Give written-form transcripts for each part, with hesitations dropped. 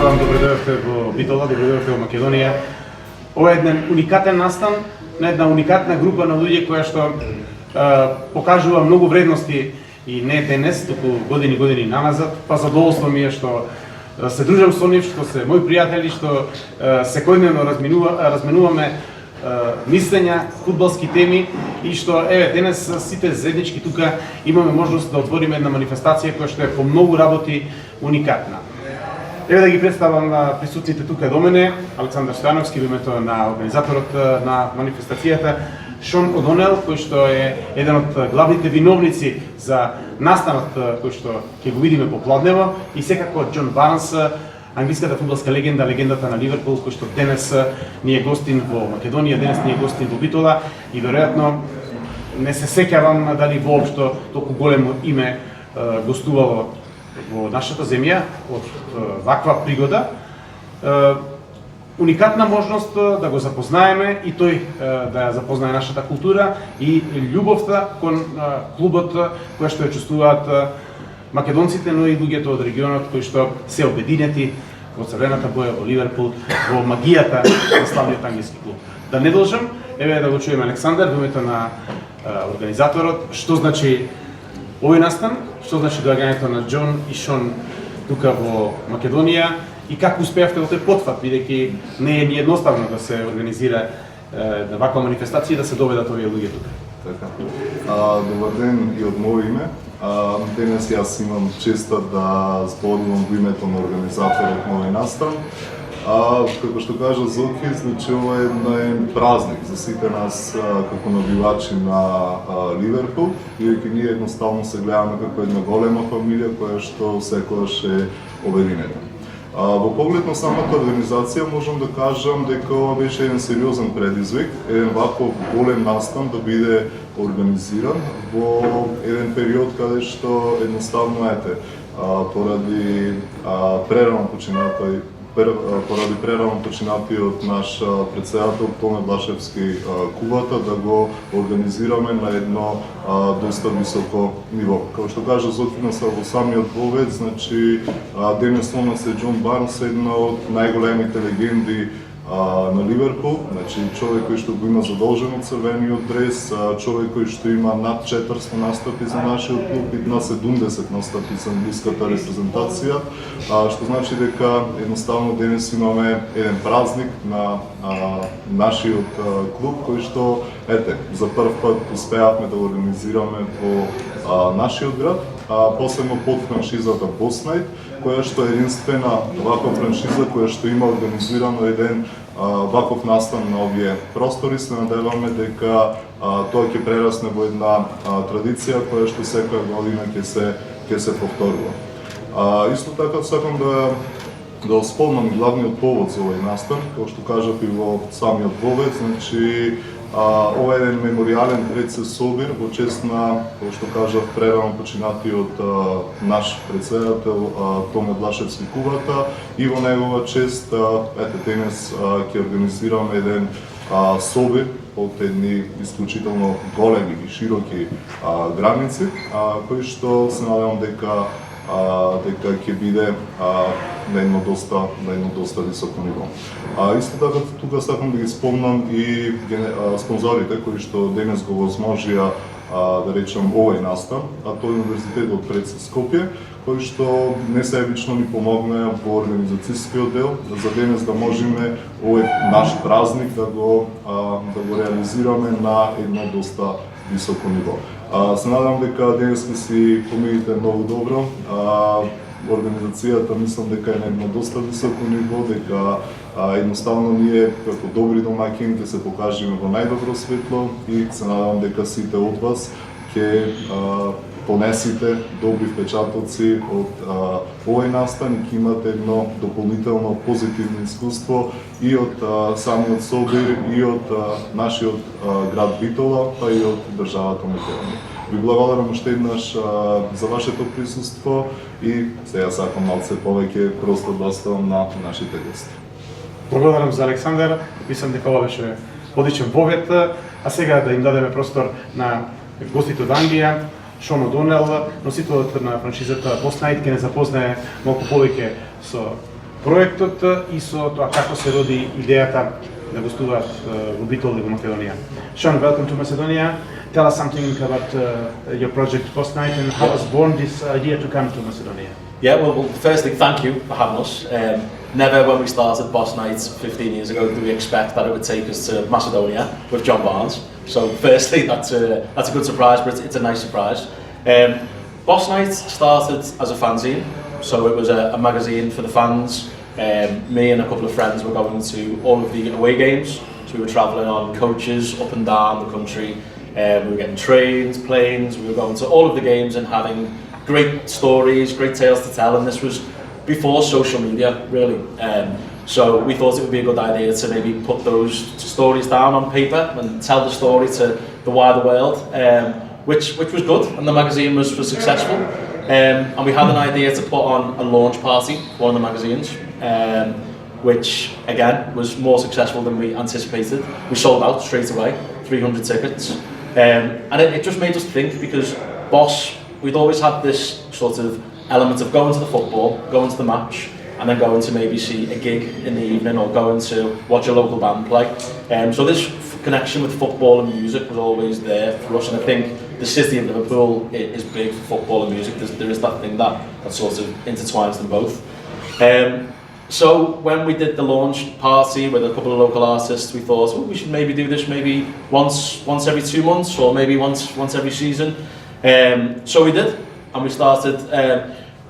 вам, добре дојдовте во Битола, добре дојдовте во Македонија. Ова е еден уникатен настан на една уникатна група на луѓе која што покажува многу вредности и не денес, туку години назад. Па задоволство ми е што се дружам со нив, што се мои пријатели, што секојдневно разменуваме мислења, фудбалски теми и што денес сите заеднички тука имаме можност да отвориме една манифестација која што е по многу работи уникатна. Да ги представам присутните тука до мене, Александар Стојановски, во името на организаторот на манифестацијата, Shaun O'Donnell, кој што е еден од главните виновници за настанот кој што ќе го видиме попладнево, и секако John Barnes, англиската фудбалска легенда, легендата на Ливерпул, кој што денес ни е гостин во Македонија, денес ни е гостин во Битола и веројатно не се сеќавам дали воопшто толку големо име гостувало во нашата земја од ваква пригода. Уникатна можност да го запознаеме и тој да ја запознае нашата култура и љубовта кон клубот која што ја чувствуваат македонците, но и луѓето од регионот кои што се обединети во црвената боја, во Ливерпул, во магијата на славниот англиски клуб. Да не должам, да го чуеме Александар во името на организаторот, што значи овој настан, што значи доаѓањето на Џон и Шон тука во Македонија и како успеавте во тој потфат, бидејќи не е ни едноставно да се организира на ваква манифестација и да се доведат овие луѓе тука. Така. Добар ден и од моје име. Денес јас имам честа да зборувам во името на организаторот на овој настан. Како што кажа Зоки, значи ова е еден празник за сите нас како навивачи на Ливерпул, бидејќи ние едноставно се гледаме како една голема фамилија која што секогаш е обединета. Во поглед на самата организација можам да кажам дека ова беше еден сериозен предизвик, еден ваков голем настан да биде организиран во еден период каде што едноставно поради прерано починатиот наш претседател Томе Блашевски кубата да го организираме на едно доста високо ниво. Како што кажа Зокина во самиот овог, значи денес со нас е John Barnes, една од најголемите легенди на Ливерпул, значи човек кој што го има задолжено црвениот дрес, човек кој што има над 400 настапи за нашиот клуб и на 70 настапи за англиската репрезентација, што значи дека едноставно денес имаме еден празник на нашиот клуб кој што за прв пат успеавме да организираме во нашиот град, посебно под франшизата Боснайт, која што е единствена ваква франшиза која што има организирано еден ваков настан на овие простори. Се надеваме дека тоа ќе прерасне во една традиција која што секоја година ќе се повторува. Исто така сакам да спомнам главниот повод за овој настан, како што кажав и во самиот повед, значи ова е еден меморијален прецес собир во чест на, како што кажав, прерано починатиот наш претседател Томе Блашевски кубата и во негова чест денес ќе организираме еден собир од едни исклучително големи и широки граници, кој што се надевам дека ќе биде на едно доста високо ниво. Исто така тука сакам да ги спомнам и спонзорите кои што денес го возможија да речем овој настан, а тоа е Универзитетот пред Скопје, кој што несебично ни помогна во организацијскиот дел, за денес да можеме овој наш празник да го реализираме на едно доста високо ниво. Се надам дека денес си помините многу добро. Организацијата мислам дека е на едно доста високо ниво, дека едноставно ние како добри домаќини ќе се покажеме во најдобро светло и се надам дека сите од вас ќе понесите добри впечатоци од овој настан и ќе имате едно дополнително позитивно искуство и од самиот собир и од нашиот град Битола, па и од државата Македонија. Ви благодарам уште еднаш за вашето присуство и сега сакам малце повеќе простор да оставам на нашите гости. Благодарам за Александар, мислам дека ова беше одличен повед, а сега да им дадеме простор на гостите од Англија. Shaun O'Donnell, носителот на франшизата Boss Night, ќе не запознае малку повеќе со проектот и со тоа како се роди идејата да гостуваат во Битолја во Македонија. Shaun, welcome to Macedonia. Tell us something about your project Post Night and how was born this idea to come to Macedonia. Yeah, well, firstly, thank you for having us. Never, when we started Boss Nights 15 years ago, did we expect that it would take us to Macedonia with John Barnes. So, firstly, that's a good surprise, but it's a nice surprise. Boss Nights started as a fanzine, so it was a magazine for the fans. Me and a couple of friends were going to all of the away games, so we were travelling on coaches up and down the country. We were getting trains, planes, we were going to all of the games and having great stories, great tales to tell, and this was before social media, really. So we thought it would be a good idea to maybe put those stories down on paper and tell the story to the wider world, which was good, and the magazine was successful. And we had an idea to put on a launch party for one of the magazines, which again was more successful than we anticipated. We sold out straight away, 300 tickets. And it just made us think, because Boss, we'd always had this sort of element of going to the football, going to the match, and then going to maybe see a gig in the evening or going to watch a local band play. So this connection with football and music was always there for us, and I think the city of Liverpool is big for football and music. There is that thing that sort of intertwines them both. So when we did the launch party with a couple of local artists, we thought, oh, we should maybe do this maybe once every 2 months, or maybe once every season. So we did, and we started.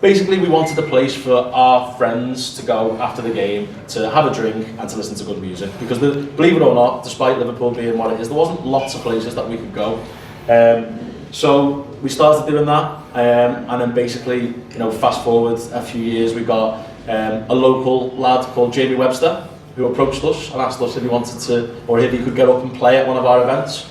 Basically, we wanted a place for our friends to go after the game, to have a drink and to listen to good music. Because believe it or not, despite Liverpool being what it is, there wasn't lots of places that we could go. So we started doing that, and then basically, fast forward a few years, we got a local lad called Jamie Webster, who approached us and asked us if he wanted to, or if he could get up and play at one of our events,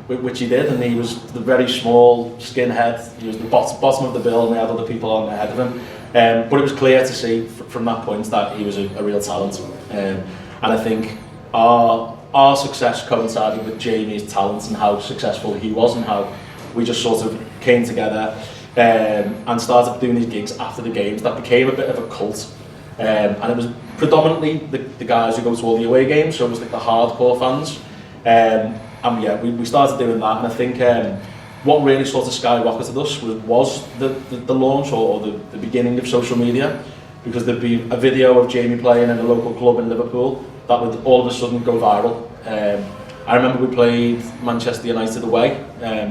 which he did. And he was the very small skinhead. He was the bottom of the bill, and we had other people on ahead of him. But it was clear to see from that point that he was a real talent. And I think our success coincided with Jamie's talent and how successful he was, and how we just sort of came together and started doing these gigs after the games that became a bit of a cult. And it was predominantly the guys who go to all the away games, so it was like the hardcore fans. And yeah, we started doing that, and I think what really sort of skyrocketed us was the launch or the beginning of social media, because there'd be a video of Jamie playing in a local club in Liverpool that would all of a sudden go viral. I remember we played Manchester United away.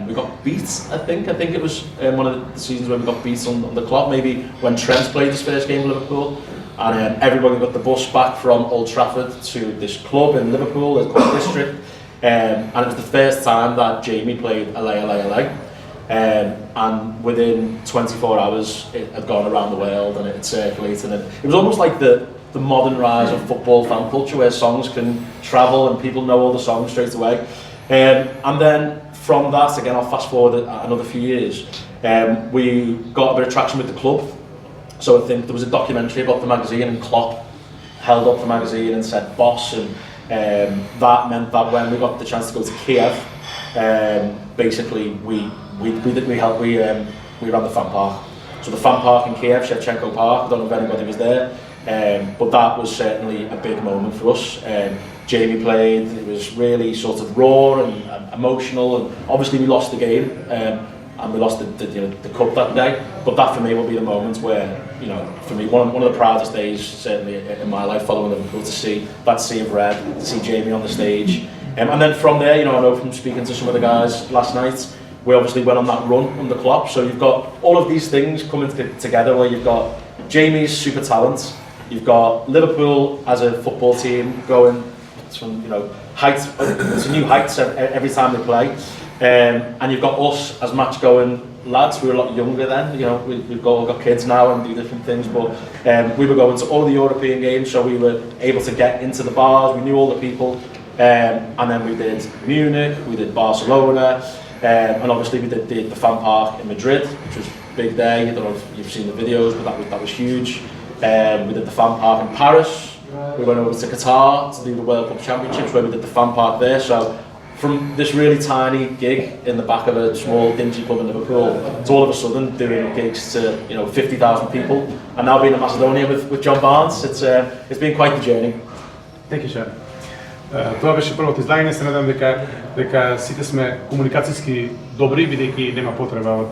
We got beat, I think it was one of the seasons where we got beat on the clock, maybe when Trent played his first game in Liverpool. And everybody got the bus back from Old Trafford to this club in Liverpool, it's called District. And it was the first time that Jamie played LA. And within 24 hours, it had gone around the world and it had circulated. And it was almost like the modern rise of football fan culture, where songs can travel and people know all the songs straight away. And then from that, again, I'll fast forward another few years, we got a bit of traction with the club. So I think there was a documentary about the magazine, and Klopp held up the magazine and said boss, and that meant that when we got the chance to go to Kiev, basically we ran the fan park. So the fan park in Kiev, Shevchenko Park, I don't know if anybody was there, but that was certainly a big moment for us. Jamie played, it was really sort of raw and emotional, and obviously we lost the game, and we lost the cup that day, but that for me will be the moment where, for me, one of the proudest days certainly in my life following Liverpool, to see that sea of red, to see Jamie on the stage. And then from there, I know from speaking to some of the guys last night, we obviously went on that run under Klopp. So you've got all of these things coming together, where you've got Jamie's super talent, you've got Liverpool as a football team going from heights to new heights every time they play, and you've got us as match-going lads. We were a lot younger then. We've all got kids now and do different things, but we were going to all the European games, so we were able to get into the bars. We knew all the people, and then we did Munich, we did Barcelona. And obviously we did the fan park in Madrid, which was a big day. I don't know if you've seen the videos, but that was huge. We did the fan park in Paris. We went over to Qatar to do the World Cup Championships, where we did the fan park there. So from this really tiny gig in the back of a small dingy pub in Liverpool to all of a sudden doing gigs to 50,000 people, and now being in Macedonia with John Barnes, it's been quite the journey. Thank you, Shaun. Това беше првото излагање, се надам дека сите сме комуникацијски добри, бидејќи нема потреба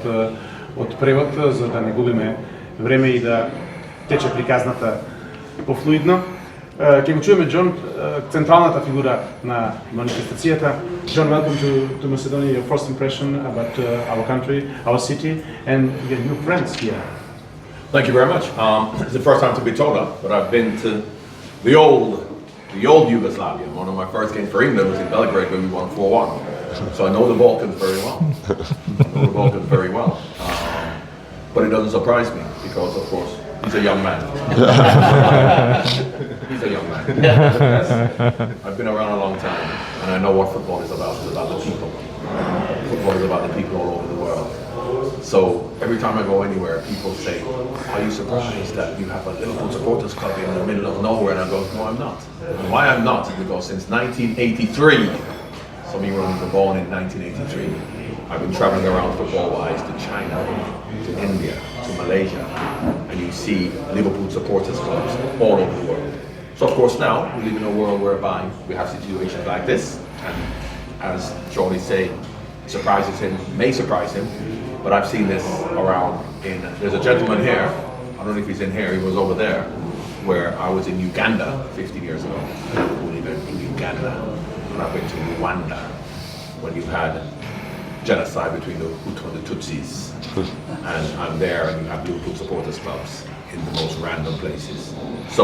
од превод, за да не губиме време и да тече приказната пофлуидно. Ќе го чуеме Джон, централната фигура на манифестацијата. John, welcome to Macedonia. Your first impression about our country, our city, and your new friends here. Thank you very much. It's the first time to Bitola, but I've been to the old Yugoslavia. One of my first games for England was in Belgrade when we won 4-1. So I know the Balkans very well. But it doesn't surprise me because, of course, he's a young man. He's a young man. I've been around a long time, and I know what football is about. It's about the people. Football is about the people all over the world. So every time I go anywhere, people say, "Are you surprised that you have a Liverpool supporters club in the middle of nowhere?" And I go, "No, I'm not." And why I'm not is because since 1983, some of you were born in 1983, I've been traveling around football-wise to China, to India, to Malaysia, and you see Liverpool supporters clubs all over the world. So of course now, we live in a world whereby we have situations like this, and as Shaun say, may surprise him, but I've seen this around there's a gentleman here, I don't know if he's in here, he was over there, where I was in Uganda 15 years ago. We live in Uganda, and I've been to Rwanda, when you had genocide between the Hutu and the Tutsis, and I'm there, and you have Liverpool supporters clubs in the most random places. So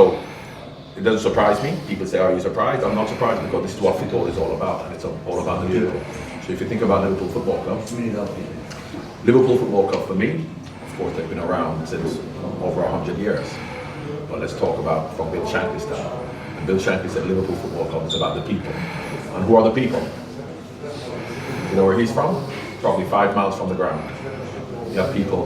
it doesn't surprise me. People say, "Are you surprised?" I'm not surprised because this is what football is all about, and it's all about the people. So if you think about Liverpool Football Club, Liverpool Football Club for me, of course, they've been around since over 100 years. But let's talk about from Bill Shankly's time. And Bill Shankly said Liverpool Football Club is about the people. And who are the people? You know where he's from? Probably 5 miles from the ground. You have people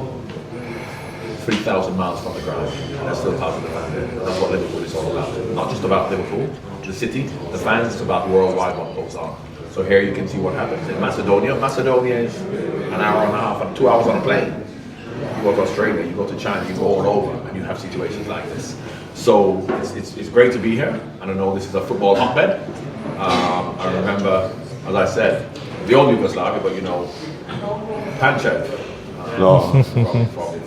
3,000 miles from the ground, and they're still part of the family. That's what Liverpool is all about. Not just about Liverpool, the city, the fans, it's about worldwide what goes on. So here you can see what happens in Macedonia. Macedonia is an hour and a half, 2 hours on a plane. You go to Australia, you go to China, you go all over, and you have situations like this. So it's great to be here, and I know this is a football hotbed. I remember, as I said, the old Yugoslavia, but Panchev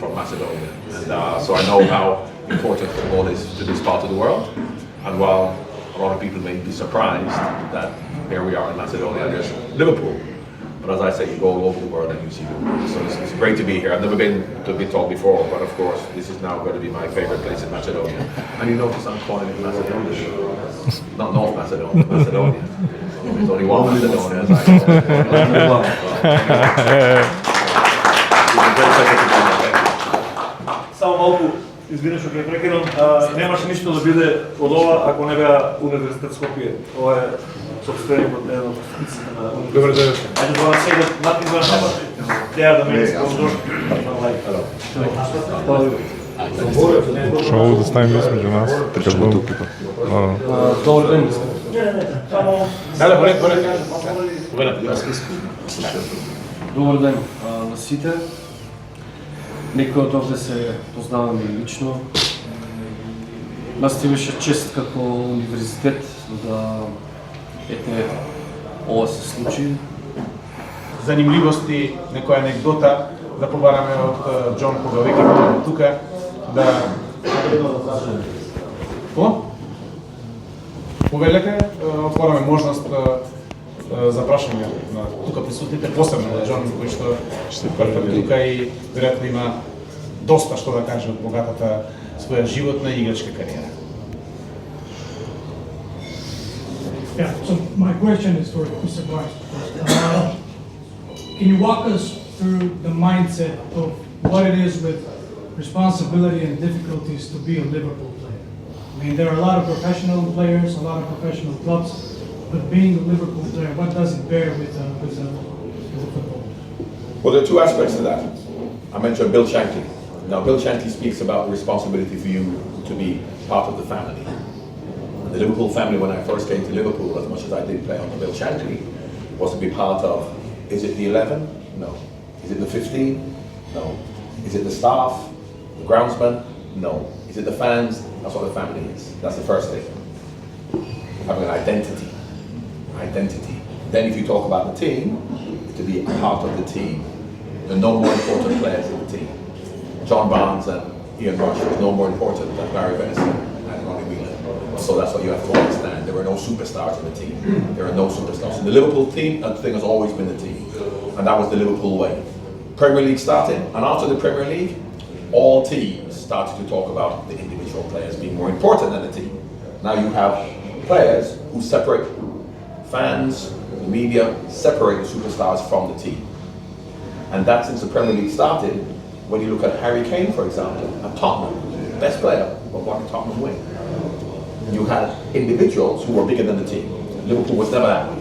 from Macedonia. And so I know how important football is to this part of the world. And while a lot of people may be surprised that here we are in Macedonia, there's Liverpool. But as I say, you go all over the world and you see Liverpool. So it's great to be here. I've never been to Bitolja before, but of course, this is now going to be my favorite place in Macedonia. And you notice I'm calling it Macedonia. Not North Macedonia, Macedonia. There's only one Macedonia, as I know. Само малку, извинеш што ќе прекинам, немаше ништо да биде од ова ако не беа Универзитет Скопје. Ова е собственикот на едно од институциите на универзитет. Добре дојдовте. I just want to say that nothing's going to happen. They are the main sponsor. Шоу да ставим измеѓу нас, така да Добър ден. Добър ден на сите. Некои од овде се познаваме и лично. Нас ти беше чест како универзитет да ова се случи. Занимливости, некоја анегдота да побараме од Джон кога веќе беше тука, да повелете, отвораме можност за прашање на тука присутните, посебно на Джон кој што прв тука и веројатно има доста што да каже од богатата своја животна и играчка кариера. Yeah, so my question is for Mr. Barnes. Can you walk us through the mindset of what it is with responsibility and difficulties to be a Liverpool player? I mean, there are a lot of professional players, a lot of professional clubs, but being a Liverpool player, what does it bear with football? Well, there are two aspects to that. I mentioned Bill Shankly. Now, Bill Shankly speaks about the responsibility for you to be part of the family. The Liverpool family, when I first came to Liverpool, as much as I did play under Bill Shankly, was to be part of, is it the 11? No. Is it the 15? No. Is it the staff? The groundsman? No. Is it the fans? That's what the family is. That's the first thing. Having an identity. Identity. Then if you talk about the team, to be a part of the team. There are no more important players in the team. John Barnes and Ian Rush is no more important than Barry Venison and Ronnie Whelan. So that's what you have to understand. There are no superstars in the team. There are no superstars. In the Liverpool team, that thing has always been the team. And that was the Liverpool way. Premier League started, and after the Premier League, all teams started to talk about the individual players being more important than the team. Now you have players who separate fans, the media, separate the superstars from the team. And that since the Premier League started, when you look at Harry Kane, for example, at Tottenham, best player, but why did Tottenham win? You had individuals who were bigger than the team. Liverpool was never that way.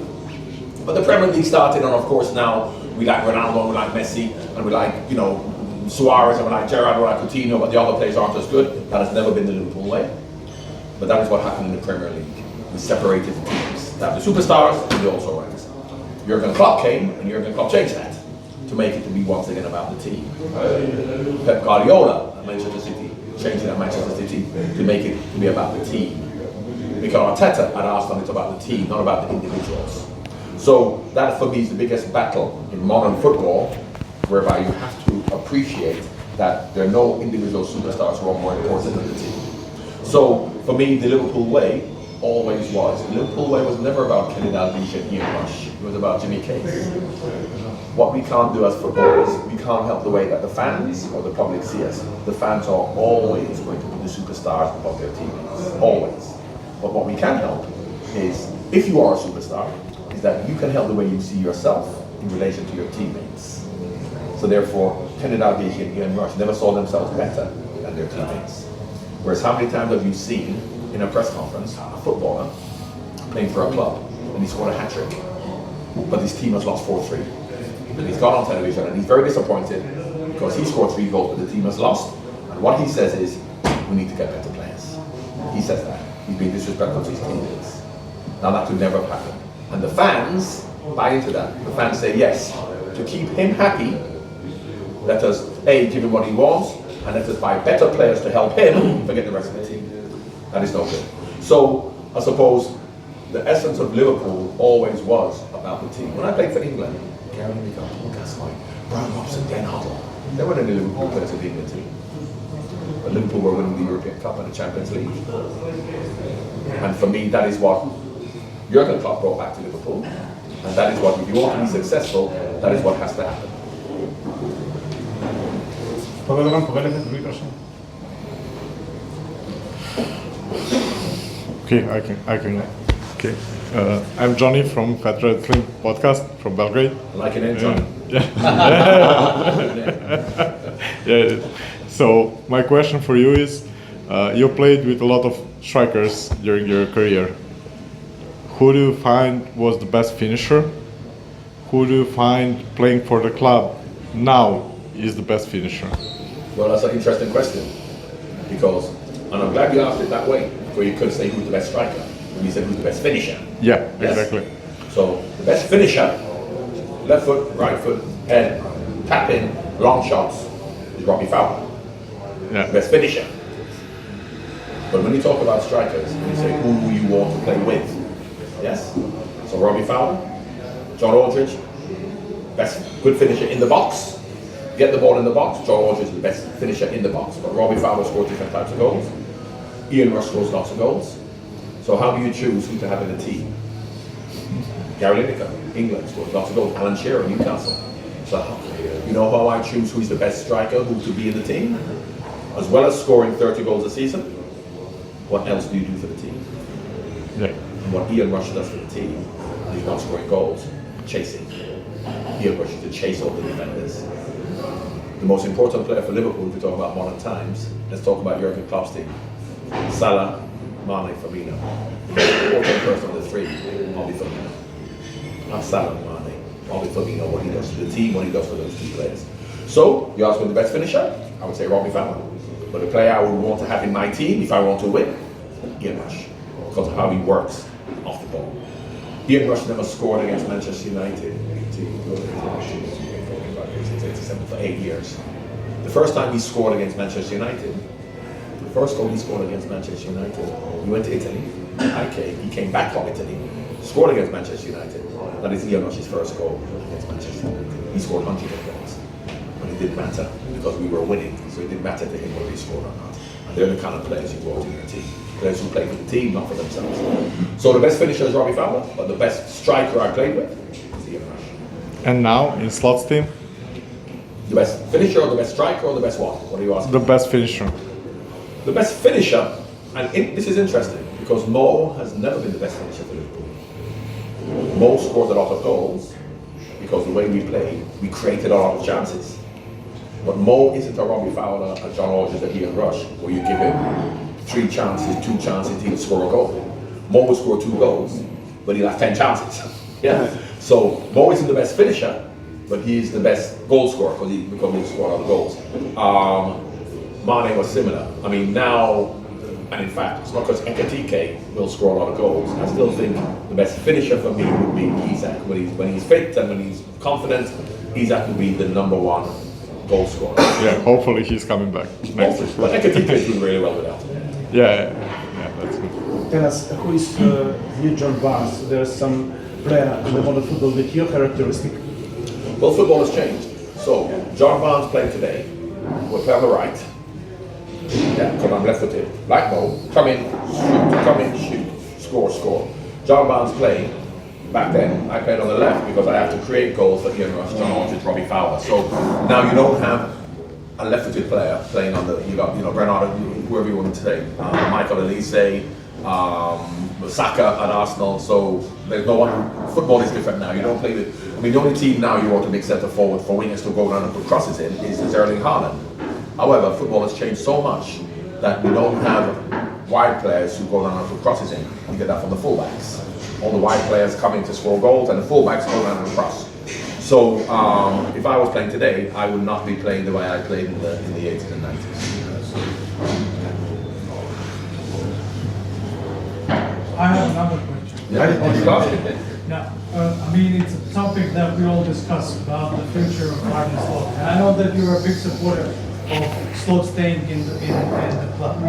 But the Premier League started, and of course now we like Ronaldo, we like Messi, and we like, you know, Suarez, and we like Gerrard, we like Coutinho, but the other players aren't as good. That has never been the Liverpool way. But that is what happened in the Premier League. We separated the teams. That the superstars and the also ranks. Jurgen Klopp came, and Jurgen Klopp changed that to make it to be once again about the team. Pep Guardiola at Manchester City, changing at Manchester City to make it to be about the team. Mikel Arteta at Arsenal, it's about the team, not about the individuals. So that for me is the biggest battle in modern football, whereby you have to appreciate that there are no individual superstars who are more important than the team. So for me, the Liverpool way always was. The Liverpool way was never about Kenny Dalglish and Ian Rush. It was about Jimmy Case. What we can't do as footballers, we can't help the way that the fans or the public see us. The fans are always going to be the superstars above their teammates, always. But what we can help is, if you are a superstar, is that you can help the way you see yourself in relation to your teammates. So therefore, Kenny Dalglish and Ian Rush never saw themselves better than their teammates. Whereas how many times have you seen in a press conference a footballer playing for a club and he scored a hat-trick, but his team has lost 4-3. And he's gone on television and he's very disappointed because he scored 3 goals but the team has lost. And what he says is, we need to get better players. He says that. He's being disrespectful to his teammates. Now that could never have happened. And the fans buy into that. The fans say, yes, to keep him happy, let us A, give him what he wants, and let us buy better players to help him forget the rest of the team. That is no good. So I suppose the essence of Liverpool always was about the team. When I played for England, Gary Lineker, Paul Gascoigne, Brian Robson, Dan Hoddle, they weren't any Liverpool players in the England team. But Liverpool were winning the European Cup and the Champions League. And for me, that is what Jurgen Klopp brought back to Liverpool. And that is what, if you want to be successful, that is what has to happen. Okay, I can. Okay, I'm Johnny from Federal Film Podcast from Belgrade. I like your name, John. Yeah. So my question for you is, you played with a lot of strikers during your career. Who do you find was the best finisher? Who do you find playing for the club now is the best finisher? Well, that's an interesting question, because, and I'm glad you asked it that way, where you could say who's the best striker, and you said who's the best finisher. Yeah, Yes? exactly. So the best finisher, left foot, right foot, head, tap in, long shots, is Robbie Fowler. Yeah. The best finisher. But when you talk about strikers, you say who you want to play with. Yes? So Robbie Fowler, John Aldridge, best good finisher in the box. Get the ball in the box. John Aldridge is the best finisher in the box. But Robbie Fowler scores different types of goals. Ian Rush scores lots of goals. So how do you choose who to have in the team? Gary Lineker, England, scores lots of goals. Alan Shearer, Newcastle. So you know how I choose who's the best striker, who to be in the team? As well as scoring 30 goals a season, what else do you do for the team? Yeah. And what Ian Rush does for the team, and he's not scoring goals, chasing. Ian Rush is to chase all the defenders. The most important player for Liverpool, if we talk about modern times, let's talk about Jurgen Klopp's team. Salah, Mane, Firmino. The important person of the three, Bobby Firmino. Not Salah, Mane, Bobby Firmino, what he does to the team, what he does for those 2 players. So, you ask me the best finisher? I would say Robbie Fowler. But the player I would want to have in my team, if I want to win, Ian Rush. Because of how he works off the ball. Ian Rush never scored against Manchester United for 8 years. The first time he scored against Manchester United, the first goal he scored against Manchester United, he went to Italy. He came back from Italy, scored against Manchester United. That is Ian Rush's first goal against Manchester United. He scored hundreds of goals, but it didn't matter because we were winning, so it didn't matter to him whether he scored or not. And they're the kind of players you brought in your team. Players who play for the team, not for themselves. So the best finisher is Robbie Fowler, but the best striker I played with is Ian Rush. And now in Slots team, The best finisher, or the best striker, or the best what? What are you asking? the best finisher. The best finisher, and this is interesting because Mo has never been the best finisher for Liverpool. Mo scored a lot of goals because the way we played, we created a lot of chances. But Mo isn't a Robbie Fowler, a John Hodges, a Ian Rush, where you give him 3 chances, 2 chances, he'll score a goal. Mo will score 2 goals, but he'll have 10 chances. Yeah. So Mo isn't the best finisher, but he is the best goal scorer because he'll score a lot of goals. Mane was similar. I mean now, and in fact, it's not because Ekatike will score a lot of goals. I still think the best finisher for me would be Isak. When he's fit and when he's confident, Isak will be the #1 goal scorer. Yeah, hopefully he's coming back next year. But Ekatike is doing really well without him. Yeah, that's good. Tell us, who is new John Barnes? There's some player in the modern football with your characteristic. Well, football has changed. So, John Barnes playing today will play on the right. Yeah, because I'm left-footed. Like Mo, come in, shoot, score. John Barnes playing, back then, I played on the left because I have to create goals for Ian Rush, John Hodges, Robbie Fowler. So, now you don't have a left-footed player playing on the, you got, Bernardo, whoever you want to say, Michael Elise, Saka at Arsenal, so there's no one. Football is different now. You don't play with. I mean, the only team now you want to make centre forward for wingers to go around and put crosses in is Erling Haaland. However, football has changed so much that we don't have wide players who go around and put crosses in. You get that from the fullbacks. All the wide players coming to score goals, and the fullbacks go around and cross. So, if I was playing today, I would not be playing the way I played in the 80s and 90s. I have another question. Now, I mean, it's a topic that we all discuss about the future of Arne Slot. And I know that you're a big supporter of Slot staying in the club.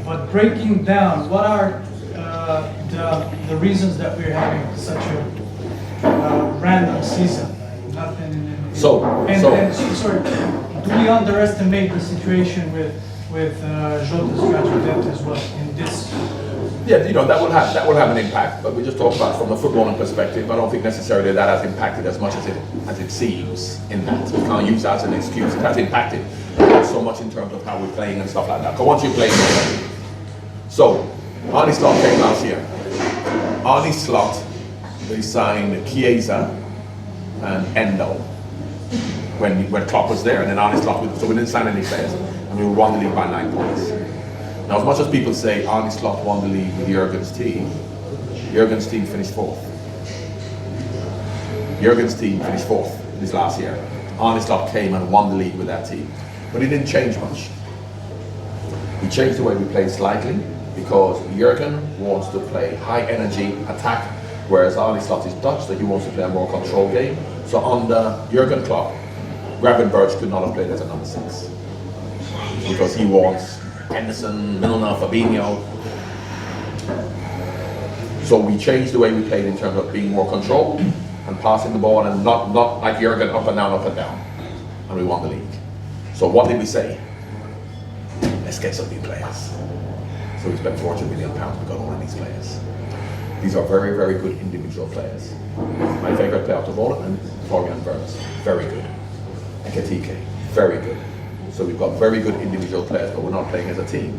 But breaking down, what are the reasons that we're having such a random season? Nothing. Sorry, do we underestimate the situation with Jota's tragic death as well in this? Yeah, that will have an impact, but we just talked about it from a footballing perspective. I don't think necessarily that has impacted as much as it seems in that. We can't use that as an excuse. It has impacted so much in terms of how we're playing and stuff like that. Because once you play, so Arne Slot came last year. Arne Slot, they signed Chiesa and Endo when Klopp was there, and then Arne Slot, so we didn't sign any players, and we won the league by 9 points. Now, as much as people say Arne Slot won the league with Jurgen's team finished 4th. Jurgen's team finished 4th this last year. Arne Slot came and won the league with that team. But he didn't change much. He changed the way we played slightly because Jurgen wants to play high energy attack, whereas Arne Slot is Dutch, so he wants to play a more control game. So under Jurgen Klopp, Gravenberch could not have played as a number 6 because he wants Henderson, Milner, Fabinho. So we changed the way we played in terms of being more controlled and passing the ball and not like Jurgen up and down. And we won the league. So what did we say? Let's get some new players. So we spent £400 million, we got all of these players. These are very, very good individual players. My favourite player out of all of them, Florian Wirtz, very good. Ekatike, very good. So we've got very good individual players, but we're not playing as a team.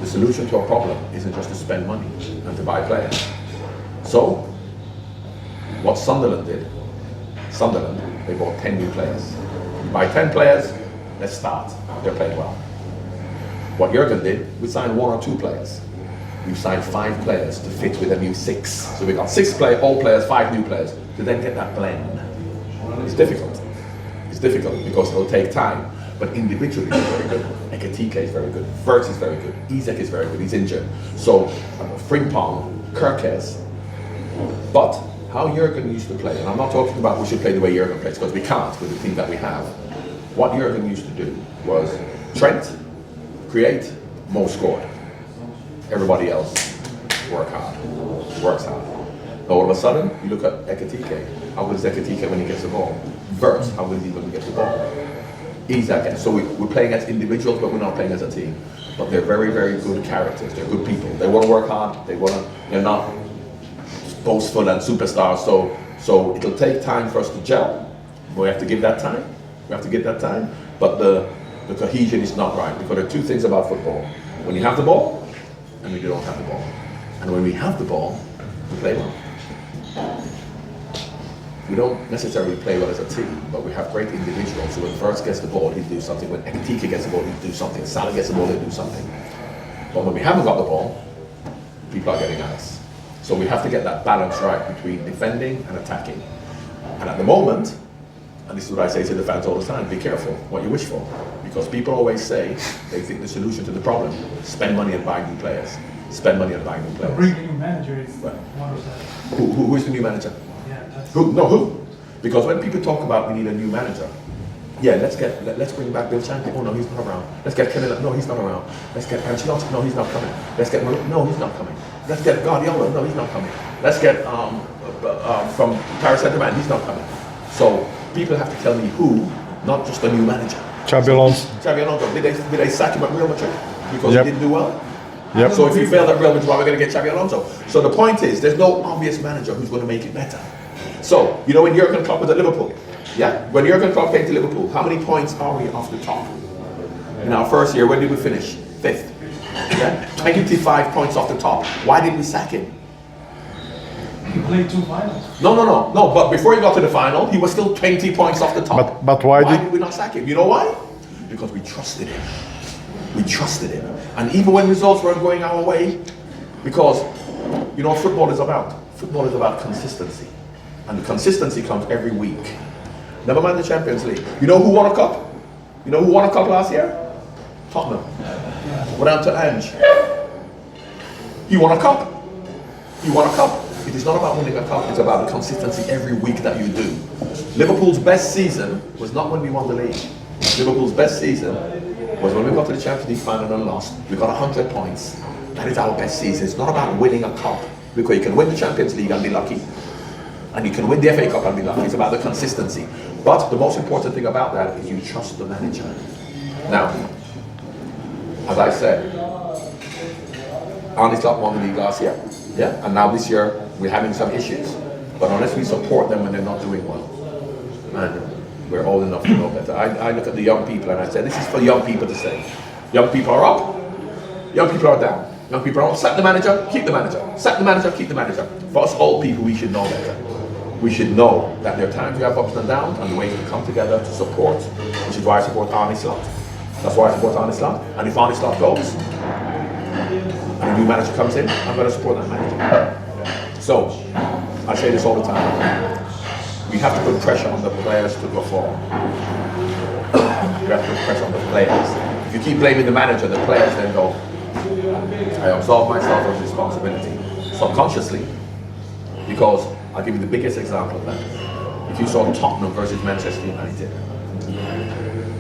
The solution to our problem isn't just to spend money and to buy players. So, what Sunderland did, they bought 10 new players. You buy 10 players, let's start. They're playing well. What Jurgen did, we signed 1 or 2 players. We've signed 5 players to fit with a new 6. So we got 6 old players, 5 new players, to then get that blend. It's difficult. It's difficult because it'll take time. But individually, he's very good. Ekatike is very good. Wirtz is very good. Isak is very good. He's injured. So, Frimpong, Kerkez, But how Jurgen used to play, and I'm not talking about we should play the way Jurgen plays, because we can't with the team that we have. What Jurgen used to do was Trent, create, Mo scored. Everybody else works hard. Now all of a sudden, you look at Ekitike. How good is Ekitike when he gets the ball? Vert, how good is he when he gets the ball? He's that guy. So we're playing as individuals, but we're not playing as a team. But they're very, very good characters. They're good people. They want to work hard. They're not boastful and superstars. So it'll take time for us to gel. We have to give that time. But the cohesion is not right, because there are two things about football. When you have the ball, and when you don't have the ball. And when we have the ball, we play well. We don't necessarily play well as a team, but we have great individuals. So when Verts gets the ball, he'll do something. When Ekitike gets the ball, he'll do something. Salah gets the ball, he'll do something. But when we haven't got the ball, people are getting at us. So we have to get that balance right between defending and attacking. And at the moment, and this is what I say to the fans all the time, be careful what you wish for. Because people always say they think the solution to the problem, spend money and buy new players. Spend money and buy new players. Bring a new manager is Right. one of that. Who is the new manager? Yeah, that's Who? Because when people talk about we need a new manager, yeah, let's bring back Bill Champion. Oh no, he's not around. Let's get Kennedy. No, he's not around. Let's get Ancelotti. No, he's not coming. Let's get no, he's not coming. Let's get Guardiola. No, he's not coming. Let's get from Paris Saint-Germain. He's not coming. So people have to tell me who, not just a new manager. Xabi Alonso. Xabi Alonso. Did they sack him at Real Madrid because Yep. he didn't do well? Yep. So if you failed at Real Madrid, why are we going to get Xabi Alonso? So the point is, there's no obvious manager who's going to make it better. So, you know when Jurgen Klopp was at Liverpool? Yeah? When Jurgen Klopp came to Liverpool, how many points are we off the top? In our first year, when did we finish? 5th. Yeah? 25 points off the top. Why did we sack him? he played 2 finals. No, but before he got to the final, he was still 20 points off the top. But why did- did we not sack him? You know why? Because we trusted him. We trusted him. And even when results weren't going our way, because, you know what football is about? Football is about consistency. And the consistency comes every week. Never mind the Champions League. You know who won a cup? You know who won a cup last year? Tottenham. Went down to Ange. He won a cup. He won a cup. It is not about winning a cup, it's about the consistency every week that you do. Liverpool's best season was not when we won the league. Liverpool's best season was when we got to the Champions League final and lost. We got 100 points. That is our best season. It's not about winning a cup, because you can win the Champions League and be lucky. And you can win the FA Cup and be lucky. It's about the consistency. But the most important thing about that is you trust the manager. Now, as I said, Arne Slot won the league last year. Yeah? And now this year, we're having some issues. But unless we support them when they're not doing well, man, we're old enough to know better. I look at the young people and I say, this is for young people to say. Young people are up, young people are down. Young people are up, sack the manager, keep the manager. Sack the manager, keep the manager. For us old people, we should know better. We should know that there are times we have ups and downs and the ways to come together to support, which is why I support Arne Slot. That's why I support Arne Slot. And if Arne Slot goes, and a new manager comes in, I'm going to support that manager. So, I say this all the time. We have to put pressure on the players to perform. We have to put pressure on the players. If you keep blaming the manager, the players then go, I absolve myself of responsibility subconsciously, because I'll give you the biggest example of that. If you saw Tottenham versus Manchester United,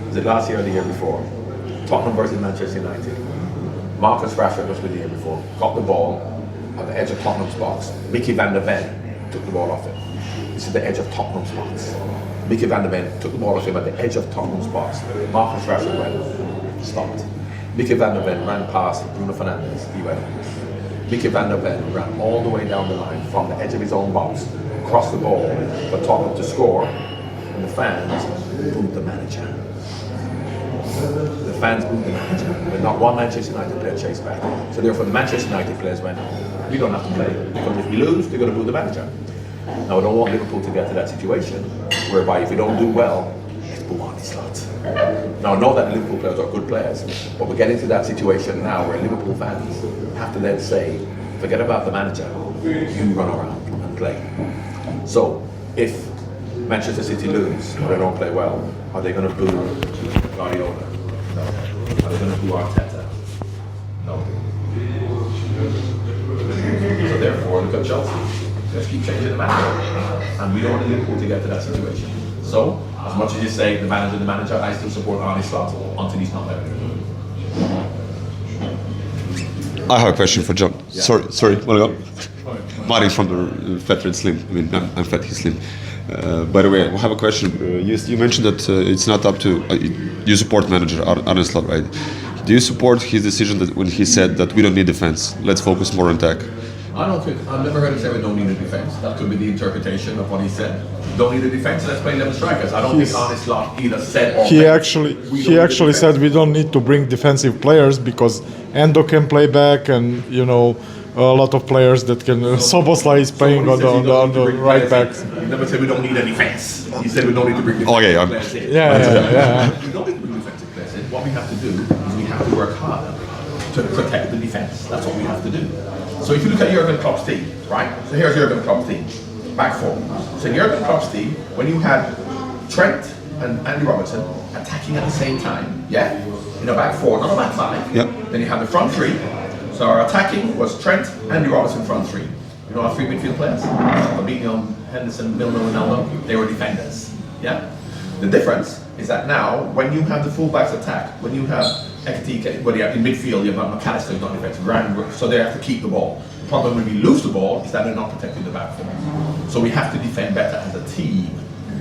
was it last year or the year before? Tottenham versus Manchester United. Marcus Rashford was with the year before, got the ball at the edge of Tottenham's box. Mickey van der Ven took the ball off him. This is the edge of Tottenham's box. Mickey van der Ven took the ball off him at the edge of Tottenham's box. Marcus Rashford went, stopped. Mickey van der Ven ran past Bruno Fernandes, he went. Mickey van der Ven ran all the way down the line from the edge of his own box, across the ball for Tottenham to score, and the fans booed the manager. The fans booed the manager, but not one Manchester United player chased back. So therefore the Manchester United players went, we don't have to play, because if we lose, they're going to boo the manager. Now I don't want Liverpool to get to that situation, whereby if we don't do well, let's boo Arne Slot. Now I know that the Liverpool players are good players, but we're getting to that situation now where Liverpool fans have to then say, forget about the manager, you run around and play. So if Manchester City lose or they don't play well, are they going to boo Guardiola? No. Are they going to boo Arteta? No. So therefore, look at Chelsea. Let's keep changing the manager. And we don't want Liverpool to get to that situation. So, as much as you say the manager, I still support Arne Slot until he's not there. I have a question for John. Yeah. Sorry, wanna go? Martin from the Fat Red Slim. I mean, I'm fat, he's slim. By the way, I have a question. You mentioned that it's not up to you support manager Arne Slot, right? Do you support his decision that when he said that we don't need defense, let's focus more on attack? I don't think, I've never heard him say we don't need a defense. That could be the interpretation of what he said. Don't need a defense, let's play 11 strikers. I don't think Arne Slot either said or He meant, actually said we don't need to bring defensive players because Endo can play back, and you know a lot of players that can. Soboslai is playing on the right back. He never said we don't need a defense. He said we don't need to bring defensive players in. Yeah. We don't need to bring defensive players in. What we have to do is we have to work harder to protect the defense. That's what we have to do. So if you look at Jurgen Klopp's team, right? So here's Jurgen Klopp's team, back four. So in Jurgen Klopp's team, when you had Trent and Andy Robertson attacking at the same time, yeah? In a back four, not a back five. Yep. Then you had the front three. So our attacking was Trent, Andy Robertson, front three. You know our three midfield players? Fabinho, Henderson, Milner, Ronaldo, they were defenders, yeah? The difference is that now, when you have the fullbacks attack, when you have Ekitike, well, you have in midfield, you have McAllister who's not defensive, so they have to keep the ball. The problem when we lose the ball is that they're not protecting the back four. So we have to defend better as a team.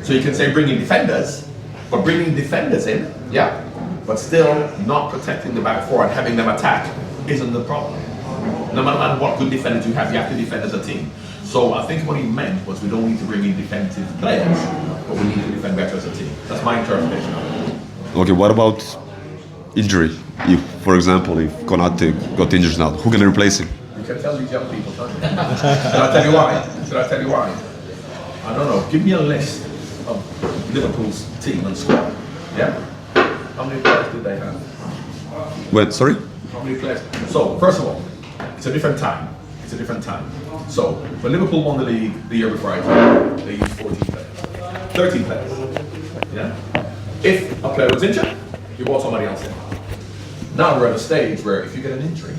So you can say bringing defenders, but bringing defenders in, yeah, but still not protecting the back four and having them attack isn't the problem. No matter what good defenders you have to defend as a team. So I think what he meant was we don't need to bring in defensive players, but we need to defend better as a team. That's my interpretation of it. Okay, what about injury? If, for example, if Konate got injured now, who can replace him? You can tell these young people, can't you? Should I tell you why? Should I tell you why? I don't know. Give me a list of Liverpool's team and squad. Yeah? How many players do they have? Wait, sorry? How many players? So, first of all, it's a different time. It's a different time. So, when Liverpool won the league the year before I came, they used 14 players. 13 players. Yeah? If a player was injured, you brought somebody else in. Now we're at a stage where if you get an injury,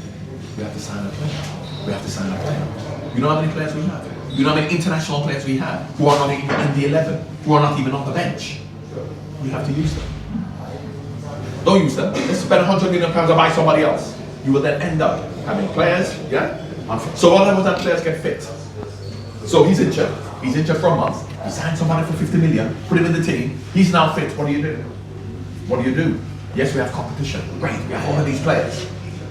we have to sign a player. We have to sign a player. You know how many players we have? You know how many international players we have who are not even in the 11, who are not even on the bench? We have to use them. Don't use them. Let's spend £100 million to buy somebody else. You will then end up having players, yeah? So all of that players get fit. So he's injured. He's injured for a month. You sign somebody for 50 million, put him in the team. He's now fit. What do you do? What do you do? Yes, we have competition. Great, we have all of these players.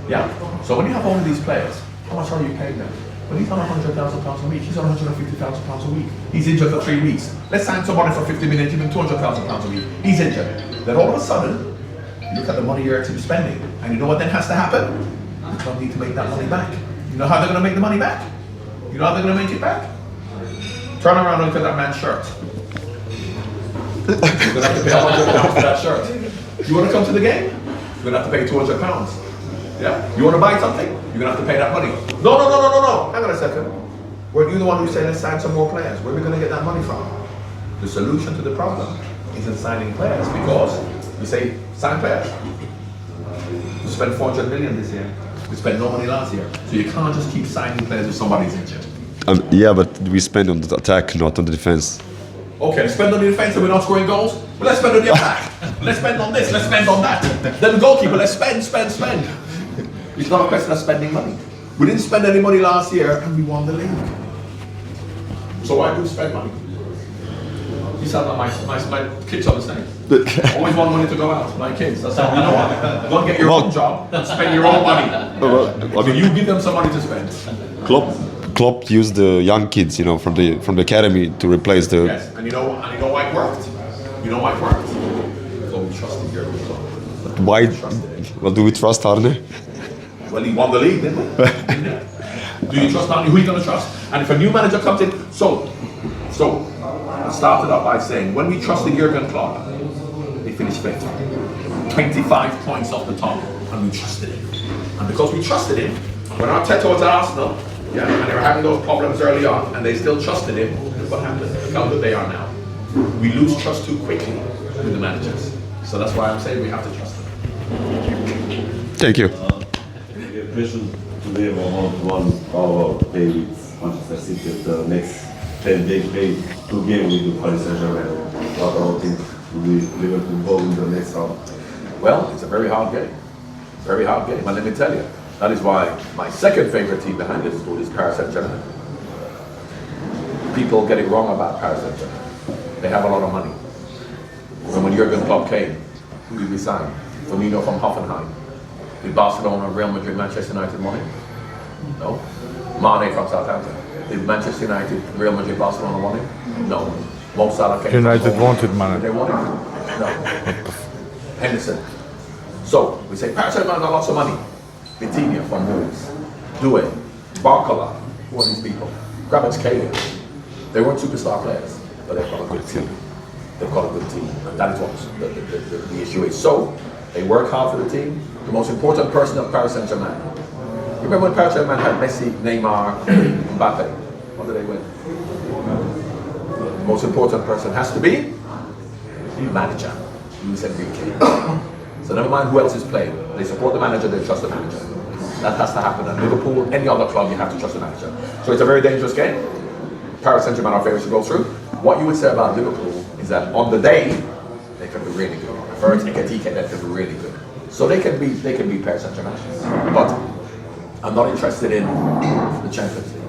Yeah? So when you have all of these players, how much are you paying them? Well, he's on £100,000 a week. He's on £150,000 a week. He's injured for 3 weeks. Let's sign somebody for 50 million, give him £200,000 a week. He's injured. Then all of a sudden, you look at the money you're actually spending, and you know what then has to happen? The club need to make that money back. You know how they're going to make the money back? You know how they're going to make it back? Turn around and look at that man's shirt. You're going to have to pay £100 for that shirt. You want to come to the game? You're going to have to pay £200. Yeah? You want to buy something? You're going to have to pay that money. No. Hang on a second. Weren't you the one who said let's sign some more players? Where are we going to get that money from? The solution to the problem isn't signing players, because we say sign players. We spent 400 million this year. We spent no money last year. So you can't just keep signing players if somebody's injured. Yeah, but we spend on the attack, not on the defense. Okay, spend on the defense and we're not scoring goals? Well, let's spend on the attack. Let's spend on this, let's spend on that. Then the goalkeeper, let's spend. It's not a question of spending money. We didn't spend any money last year and we won the league. So why do we spend money? You sound like my kids on the same. Always want money to go out, my kids. That's how we know. Go and get your own job and spend your own money. So you give them some money to spend. Klopp used the young kids, you know, from the academy to replace the. Yes, and you know why it worked. You know why it worked. So we trusted Jurgen Klopp. Why? Well, do we trust Arne? Well, he won the league, didn't he? Do you trust Arne? Who are you going to trust? And if a new manager comes in, so I started off by saying when we trusted Jurgen Klopp, they finished 5th, 25 points off the top, and we trusted him. And because we trusted him, when Arteta was at Arsenal, yeah, and they were having those problems early on, and they still trusted him, look what happened. Look how good they are now. We lose trust too quickly with the managers. So that's why I'm saying we have to trust them. Thank you. Question to me about one of our favorites Manchester City at the next 10 days play 2 games with the Paris Saint-Germain. What do you think will Liverpool go in the next round? Well, it's a very hard game. Very hard game, and let me tell you, that is why my second favorite team behind Liverpool is Paris Saint-Germain. People get it wrong about Paris Saint-Germain. They have a lot of money. And when Jurgen Klopp came, who did we sign? Firmino from Hoffenheim. Did Barcelona, Real Madrid, Manchester United money? No. Mane from Southampton. Did Manchester United, Real Madrid, Barcelona money? No. Mo Salah came United from wanted Did money. they want it? No. Henderson. So, we say Paris Saint-Germain got lots of money. Bitolja from Wolves. Doué. Barcola. Who are these people? Kvaratskhelia. They weren't superstar players, but they've got a good team. They've got a good team, and that is what the issue is. So, they work hard for the team. The most important person of Paris Saint-Germain. You remember when Paris Saint-Germain had Messi, Neymar, Mbappe? What did they win? The most important person has to be the manager, Luis Enrique. So never mind who else is playing. They support the manager, they trust the manager. That has to happen. At Liverpool, any other club, you have to trust the manager. So it's a very dangerous game. Paris Saint-Germain are favorites to go through. What you would say about Liverpool is that on the day, they can be really good. First, Ekatike, that can be really good. So they can be Paris Saint-Germain. But I'm not interested in the Champions League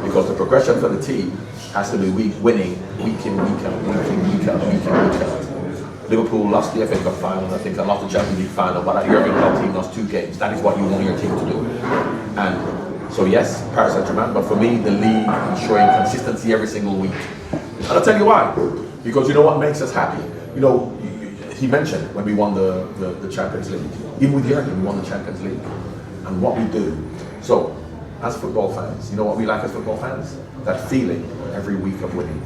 because the progression for the team has to be winning week in, week out, week in, week out, week in, week out. Liverpool lost the FA Cup final, I think, and lost the Champions League final, but that Jurgen Klopp team lost 2 games. That is what you want your team to do. And so yes, Paris Saint-Germain, but for me, the league ensuring consistency every single week. And I'll tell you why. Because you know what makes us happy? You know, he mentioned when we won the Champions League. Even with Jurgen, we won the Champions League. And what we do. So, as football fans, you know what we like as football fans? That feeling every week of winning.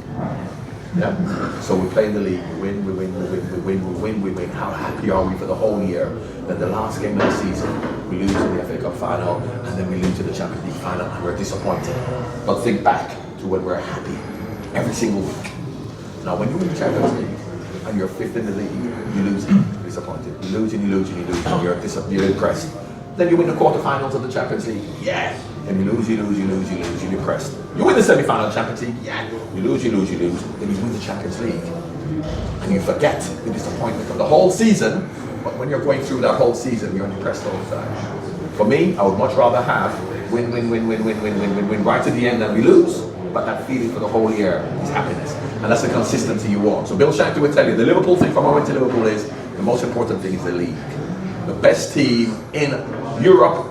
Yeah. So we play in the league, we win, we win, we win, we win, we win, we win. How happy are we for the whole year? Then the last game of the season, we lose in the FA Cup final, and then we lose to the Champions League final, and we're disappointed. But think back to when we're happy every single week. Now, when you win the Champions League and you're 5th in the league, you lose it, you're disappointed. You lose and you lose and you lose, and you're impressed. Then you win the quarterfinals of the Champions League, yeah. And you lose, you lose, you lose, you lose, you're depressed. You win the semi-final of the Champions League, yeah. You lose, you lose, you lose. Then you win the Champions League. And you forget the disappointment of the whole season, but when you're going through that whole season, you're depressed all the time. For me, I would much rather have win, win, win, win, win, win, win, win, win, right to the end than we lose. But that feeling for the whole year is happiness. And that's the consistency you want. So Bill Shankly would tell you, the Liverpool thing from I went to Liverpool is, the most important thing is the league. The best team in Europe,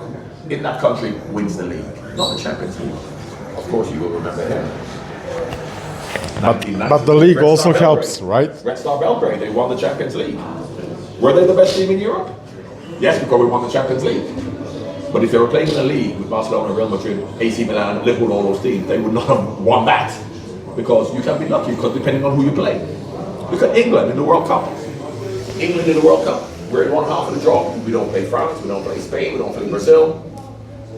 in that country, wins the league, not the Champions League. Of course, you will remember him. But the league also helps, right? Red Star Belgrade, they won the Champions League. Were they the best team in Europe? Yes, because we won the Champions League. But if they were playing in a league with Barcelona, Real Madrid, AC Milan, Liverpool, all those teams, they would not have won that. Because you can be lucky, because depending on who you play. Look at England in the World Cup. England in the World Cup, we're in one half of the draw. We don't play France, we don't play Spain, we don't play Brazil.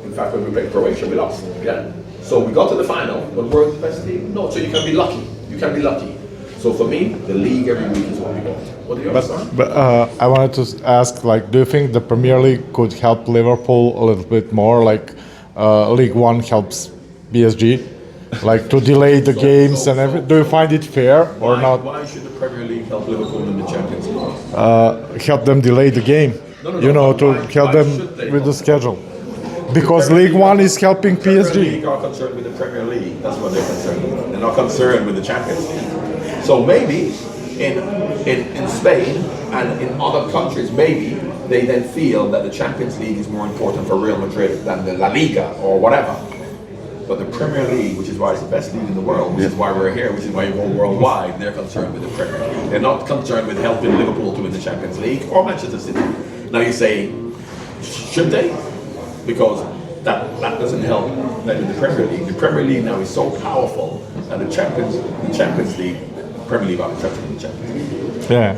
In fact, when we played Croatia, we lost. Yeah. So we got to the final, but we're the best team. No, so you can be lucky. You can be lucky. So for me, the league every week is what we want. What do you understand? But I wanted to ask, like, do you think the Premier League could help Liverpool a little bit more, like League One helps PSG, like to delay the games and everything? Do you find it fair or not? Why should the Premier League help Liverpool in the Champions League? Help them delay the game, you know, to help them with the schedule. Because League One is helping PSG. The Premier League are concerned with the Premier League. That's what they're concerned with. They're not concerned with the Champions League. So maybe in Spain and in other countries, maybe they then feel that the Champions League is more important for Real Madrid than the La Liga or whatever. But the Premier League, which is why it's the best league in the world, which is why we're here, which is why you go worldwide, they're concerned with the Premier League. They're not concerned with helping Liverpool to win the Champions League or Manchester City. Now you say, should they? Because that doesn't help them in the Premier League. The Premier League now is so powerful that the Champions League, the Premier League are interested in the Champions League. Yeah.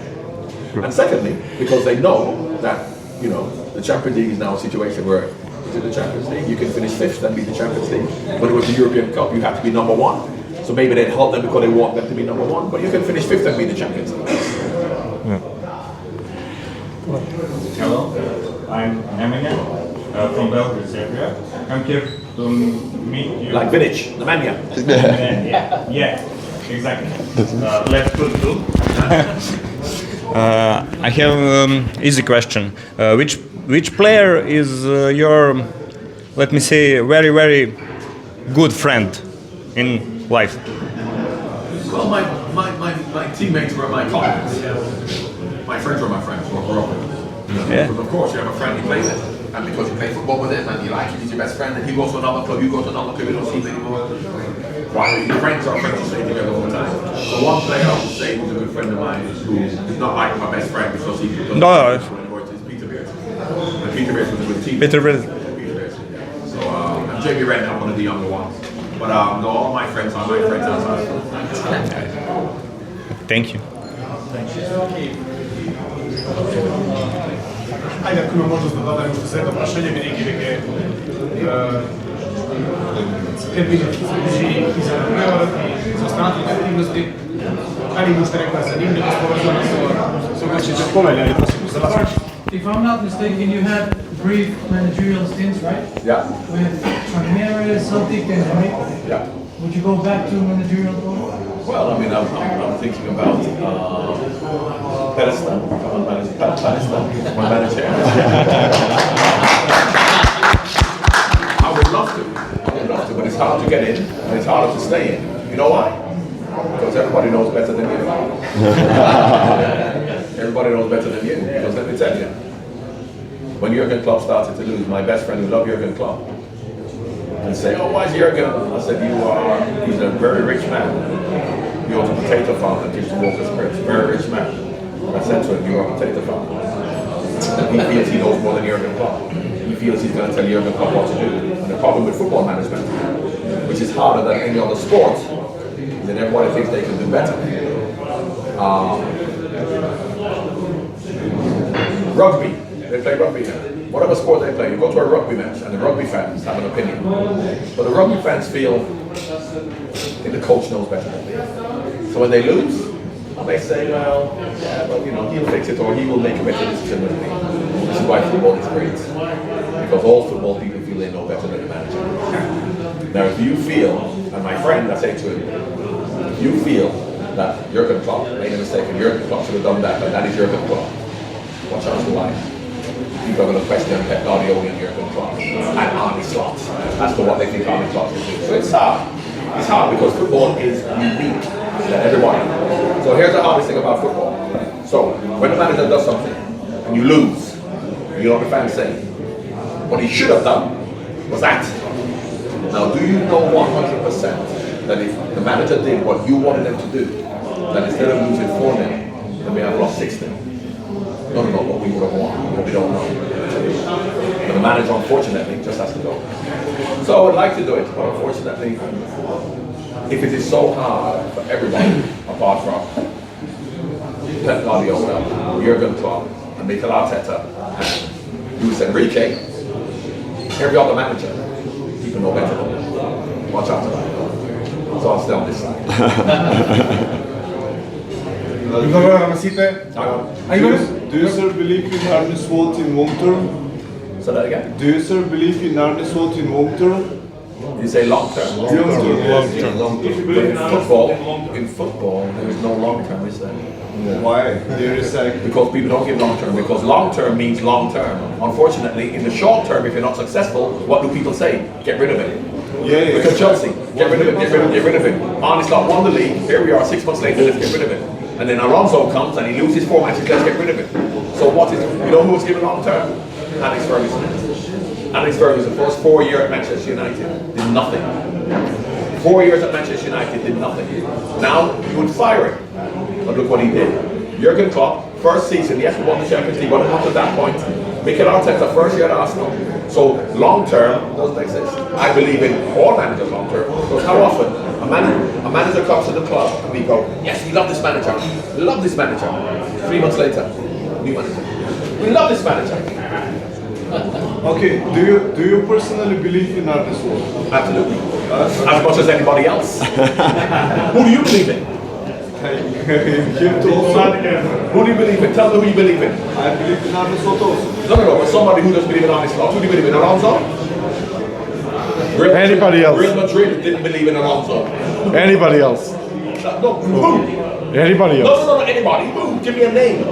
And secondly, because they know that, you know, the Champions League is now a situation where in the Champions League, you can finish 5th and be the Champions League. When it was the European Cup, you have to be number 1. So maybe they'd help them because they want them to be number 1. But you can finish 5th and be the Champions League. Yeah. Hello, I'm Eminem from Belgrade, Serbia. I'm here to Like Village, Nemanja. Yeah, exactly. Let's go to. I have easy question. Which player is your, let me say, very good friend in life? Well, my teammates were my colleagues. My friends were my friends, who I grew up with. Yeah. Because of course you have a friend you play with, and because you play football with him and you like him, he's your best friend, and he goes to another club, you go to another club, you don't see him anymore. While your friends are friends, you stay together all the time. So one player I would say who's a good friend of mine, who is not like my best friend because he doesn't anymore, is Peter Beers. And Peter Beers was a good team. Peter Beers. So and Jamie Redknapp, one of the younger ones. But no, all my friends are my friends outside. Thank you. Ajde, ako ima možnost da dodam još za prašanje, mi neki veke termine za prevarati, za ostanati aktivnosti, ali možete rekla zanimljivost povezana sa većinom povelja i to se za vas. If I'm not mistaken, you had brief managerial stints, right? Yeah. With Ramirez, Celtic, and Henry. Yeah. Would you go back to managerial role? Well, I mean, I'm thinking about Palestine. My manager. I would love to, but it's hard to get in, and it's harder to stay in. You know why? Because everybody knows better than you. Everybody knows better than you. Because let me tell you, when Jurgen Klopp started to lose, my best friend who loved Jurgen Klopp, and say, oh, why is Jurgen? I said, he's a very rich man. He owns a potato farm that gives to Walker's Spirits. Very rich man. I said to him, you're a potato farm. And he feels he knows more than Jurgen Klopp. He feels he's going to tell Jurgen Klopp what to do. And the problem with football management, which is harder than any other sport, is that everybody thinks they can do better. Rugby. They play rugby now. Whatever sport they play, you go to a rugby match and the rugby fans have an opinion. But the rugby fans feel the coach knows better than me. So when they lose, they say, well, yeah, but you know, he'll fix it or he will make a better decision than me. This is why football is great. Because all football people feel they know better than the manager. Now if you feel, and my friend, I say to him, if you feel that Jurgen Klopp made a mistake and Jurgen Klopp should have done that and that is Jurgen Klopp, watch out for life. People are going to question Pep Guardiola and Jurgen Klopp and Arne Slot as to what they think Arne Slot will do. So it's hard. It's hard because football is unique to everybody. So here's the hardest thing about football. So when the manager does something and you lose, you know what the fans say? What he should have done was that. Now do you know 100% that if the manager did what you wanted them to do, that instead of losing 4-0, they may have lost 6-0? No, but we would have won, but we don't know. But the manager, unfortunately, just has to go. So I would like to do it, but unfortunately, if it is so hard for everybody, apart from Pep Guardiola, Jurgen Klopp, and Mikel Arteta, and Luis Enrique, every other manager, people know better than me. Watch out for that. So I'll stay on this side. Do you sir believe in Arne Slot in long term? Say that again. Do you sir believe in Arne Slot in long term? You say long term. Long term. In football, there is no long term, is there? Why? There is because people don't give long term. Because long term means long term. Unfortunately, in the short term, if you're not successful, what do people say? Get rid of it. Yeah. Look at Chelsea. Get rid of it. Get rid of it. Arne Slot won the league. Here we are 6 months later. Let's get rid of it. And then Alonso comes and he loses 4 matches. Let's get rid of it. So what is? You know who was given long term? Alex Ferguson. Alex Ferguson, first 4 years at Manchester United, did nothing. 4 years at Manchester United, did nothing. Now, you would fire him. But look what he did. Jurgen Klopp, first season, yes, we won the Champions League, but not at that point. Mikel Arteta, first year at Arsenal. So, long term doesn't exist. I believe in all managers long term. Because how often a manager comes to the club and we go, yes, we love this manager. We love this manager. 3 months later, new manager. We love this manager. Okay, do you personally believe in Arne Slot? Absolutely. As much as anybody else. Who do you believe in? Who do you believe in? Tell me who you believe in. I believe in Arne Slot also. No, but somebody who doesn't believe in Arne Slot. Who do you believe in? Alonso? Anybody else? Real Madrid didn't believe in Alonso. Anybody else? No, who? Anybody else? No, anybody. Who? Give me a name.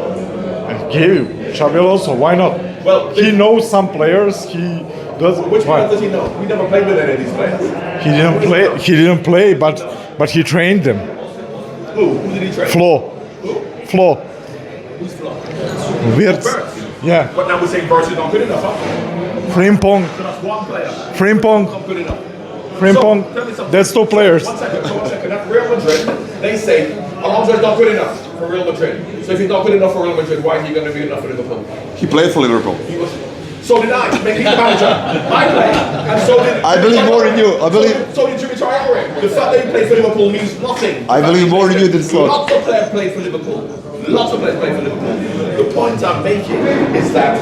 Give you. Xabi Alonso, why not? Well, He knows some players, he does. which why? players does he know? We never played with any of these players. He didn't play, but he trained them. Who? Who did he train? Flo. Who's Flo? Wirtz. Birds. Yeah. But now we're saying Birds is not good enough, huh? Frimpong. So that's one player. Frimpong. Not good enough. Frimpong. So, tell me something. That's two players. One second. At Real Madrid, they say Alonso is not good enough for Real Madrid. So if he's not good enough for Real Madrid, why is he going to be enough for Liverpool? He played for Liverpool. So did I. Make me the manager. I played, and so did. I believe more in you. I believe. So did Jimmy Traore. The fact that he played for Liverpool means nothing. I believe more in you than Slot. Lots of players play for Liverpool. Lots of players play for Liverpool. The point I'm making is that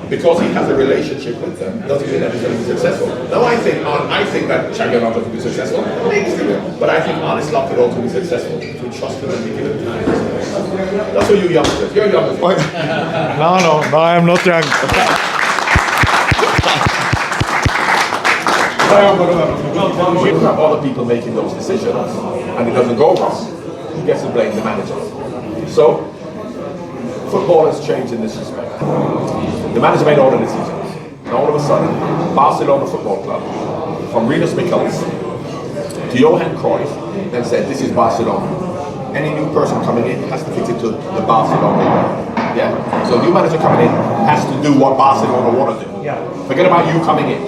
because he has a relationship with them, doesn't mean that he's going to be successful. Now I think that Xabi Alonso could be successful, maybe still, but I think honest luck could also be successful if we trust him and we give him time. That's what you youngsters. You're youngsters. No, I'm not young. You have other people making those decisions and it doesn't go wrong, he gets to blame the manager. So, football has changed in this respect. The manager made all the decisions. And all of a sudden, Barcelona Football Club, from Rinus Michels to Johan Cruyff, then said, this is Barcelona. Any new person coming in has to fit into the Barcelona way. Yeah? So a new manager coming in has to do what Barcelona want to do. Forget about you coming in.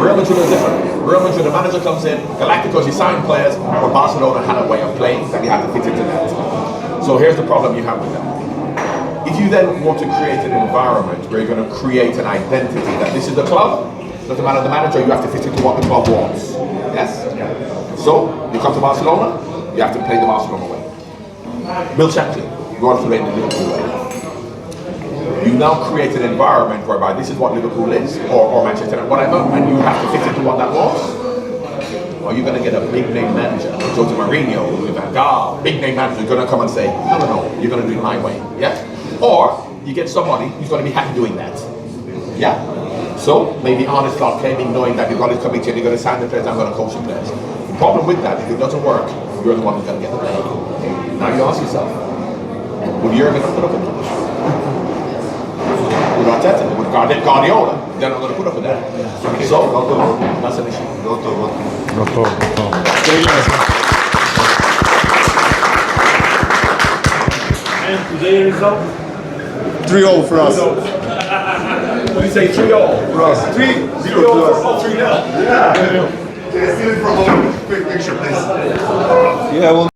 Real Madrid is different. Real Madrid, the manager comes in, Galacticos, he signed players, but Barcelona had a way of playing that you had to fit into that. So here's the problem you have with that. If you then want to create an environment where you're going to create an identity that this is the club, doesn't matter the manager, you have to fit into what the club wants. Yes? So, you come to Barcelona, you have to play the Barcelona way. Bill Shankly, you want to play the Liverpool way. You now create an environment whereby this is what Liverpool is, or Manchester United, whatever, and you have to fit into what that was. Or you're going to get a big name manager, Jose Mourinho, Van Gaal, big name manager, going to come and say, no, you're going to do it my way. Yeah? Or you get somebody who's going to be happy doing that. Yeah? So maybe honest thought came in knowing that you've got this committee and you're going to sign the players, I'm going to coach the players. The problem with that, if it doesn't work, you're the one who's going to get the play. Now you ask yourself, would Jurgen put up with that? With Arteta, with Guardiola, they're not going to put up with that. So that's an issue. And today's result? 3-0 for us. We say 3-0 For us. 3-0 for 3-0. Yeah. Can I steal it from home? Quick picture, please. Yeah, well.